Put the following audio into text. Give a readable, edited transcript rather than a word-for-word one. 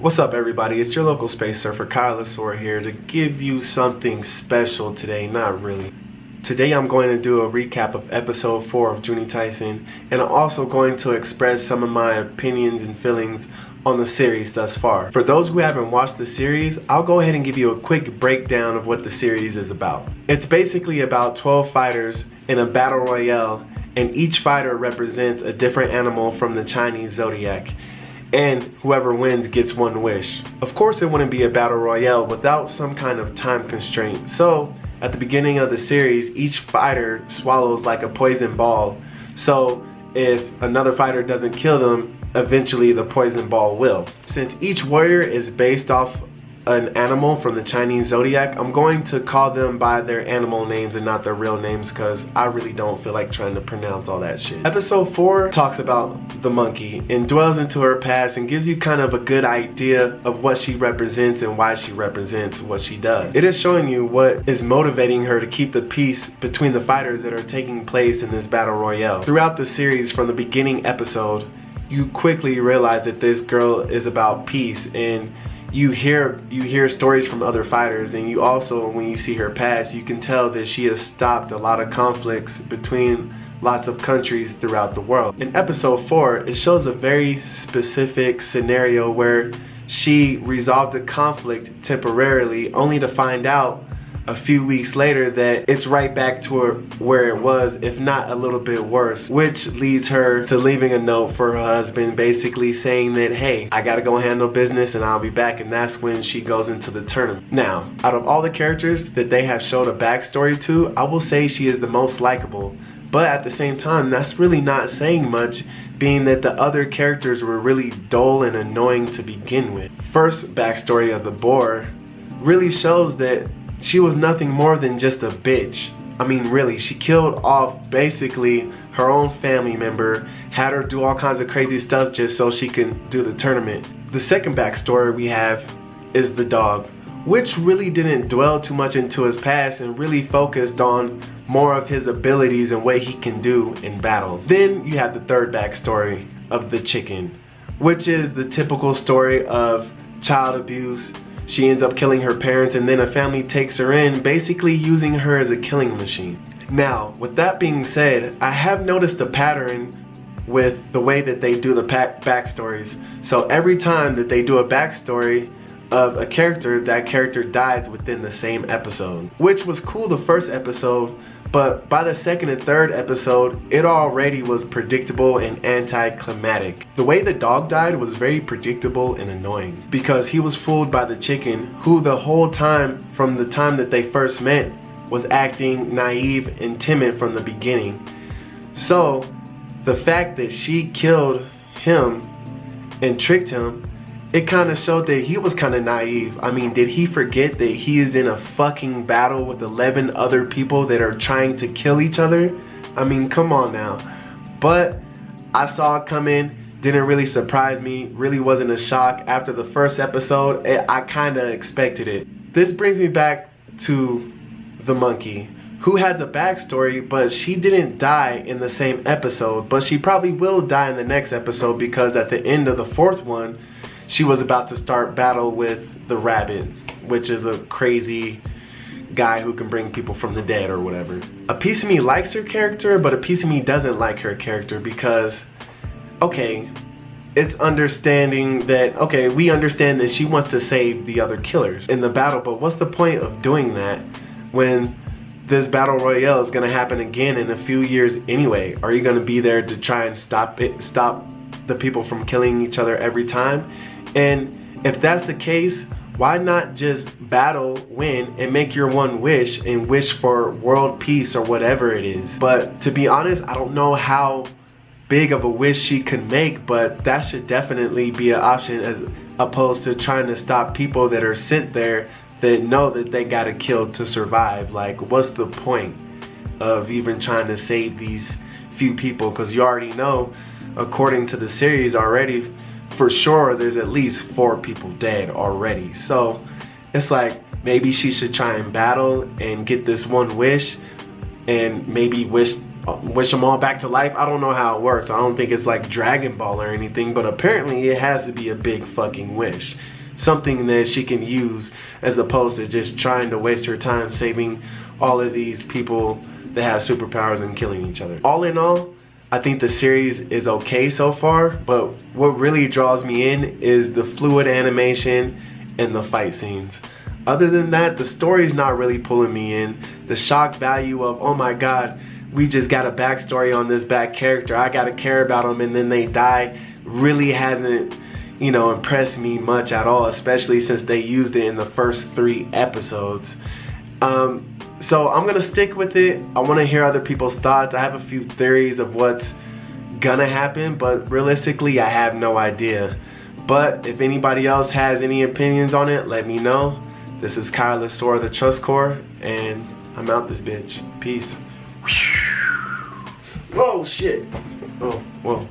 What's up everybody, it's your local space surfer Kylosaur here to give you something special today. Not really. Today I'm going to do a recap of episode 4 of Juuni Taisen, and I'm also going to express some of my opinions and feelings on the series thus far. For those who haven't watched the series, I'll go ahead and give you a quick breakdown of what the series is about. It's basically about 12 fighters in a battle royale, and each fighter represents a different animal from the Chinese zodiac. And whoever wins gets one wish. Of course, it wouldn't be a battle royale without some kind of time constraint. So at the beginning of the series, each fighter swallows like a poison ball. So if another fighter doesn't kill them, eventually the poison ball will. Since each warrior is based off an animal from the Chinese zodiac, I'm going to call them by their animal names and not their real names because I really don't feel like trying to pronounce all that shit. Episode 4 talks about the monkey and dwells into her past and gives you kind of a good idea of what she represents and why she represents what she does. It is showing you what is motivating her to keep the peace between the fighters that are taking place in this battle royale. Throughout the series, from the beginning episode, you quickly realize that this girl is about peace, and you hear stories from other fighters, and you also, when you see her past, you can tell that she has stopped a lot of conflicts between lots of countries throughout the world. In episode 4, it shows a very specific scenario where she resolved a conflict temporarily, only to find out a few weeks later that it's right back to where it was, if not a little bit worse, which leads her to leaving a note for her husband, basically saying that, hey, I gotta go handle business and I'll be back, and that's when she goes into the tournament. Now, out of all the characters that they have showed a backstory to, I will say she is the most likable, but at the same time, that's really not saying much, being that the other characters were really dull and annoying to begin with. First backstory of the boar really shows that she was nothing more than just a bitch. I mean, really, she killed off basically her own family member, had her do all kinds of crazy stuff just so she can do the tournament. The second backstory we have is the dog, which really didn't dwell too much into his past and really focused on more of his abilities and what he can do in battle. Then you have the third backstory of the chicken, which is the typical story of child abuse. She ends up killing her parents, and then a family takes her in, basically using her as a killing machine. Now, with that being said, I have noticed a pattern with the way that they do the backstories. So every time that they do a backstory of a character, that character dies within the same episode, which was cool the first episode, but by the second and third episode, it already was predictable and anticlimactic. The way the dog died was very predictable and annoying because he was fooled by the chicken, who the whole time, from the time that they first met, was acting naive and timid from the beginning. So the fact that she killed him and tricked him, it kind of showed that he was kind of naive. I mean, did he forget that he is in a fucking battle with 11 other people that are trying to kill each other? I mean, come on now. But I saw it coming, didn't really surprise me, really wasn't a shock. After the first episode, I kind of expected it. This brings me back to the monkey, who has a backstory, but she didn't die in the same episode, but she probably will die in the next episode because at the end of the fourth one, she was about to start battle with the rabbit, which is a crazy guy who can bring people from the dead or whatever. A piece of me likes her character, but a piece of me doesn't like her character because, okay, it's understanding that, okay, we understand that she wants to save the other killers in the battle, but what's the point of doing that when this battle royale is gonna happen again in a few years anyway? Are you gonna be there to try and stop the people from killing each other every time? And if that's the case, why not just battle, win, and make your one wish and wish for world peace or whatever it is? But to be honest, I don't know how big of a wish she could make, but that should definitely be an option as opposed to trying to stop people that are sent there that know that they gotta kill to survive. Like, what's the point of even trying to save these few people? Because you already know, according to the series already, for sure there's at least 4 people dead already. So it's like, maybe she should try and battle and get this one wish and maybe wish wish them all back to life. I don't know how it works. I don't think it's like Dragon Ball or anything, but apparently it has to be a big fucking wish. Something that she can use as opposed to just trying to waste her time saving all of these people that have superpowers and killing each other. All in all, I think the series is okay so far, but what really draws me in is the fluid animation and the fight scenes. Other than that, the story's not really pulling me in. The shock value of, oh my god, we just got a backstory on this bad character, I gotta care about them and then they die, really hasn't, you know, impressed me much at all, especially since they used it in the first 3 episodes. So I'm gonna stick with it. I wanna hear other people's thoughts. I have a few theories of what's gonna happen, but realistically, I have no idea. But if anybody else has any opinions on it, let me know. This is Ep04, the Trust Core, and I'm out this bitch. Peace. Whoa, shit. Oh, whoa.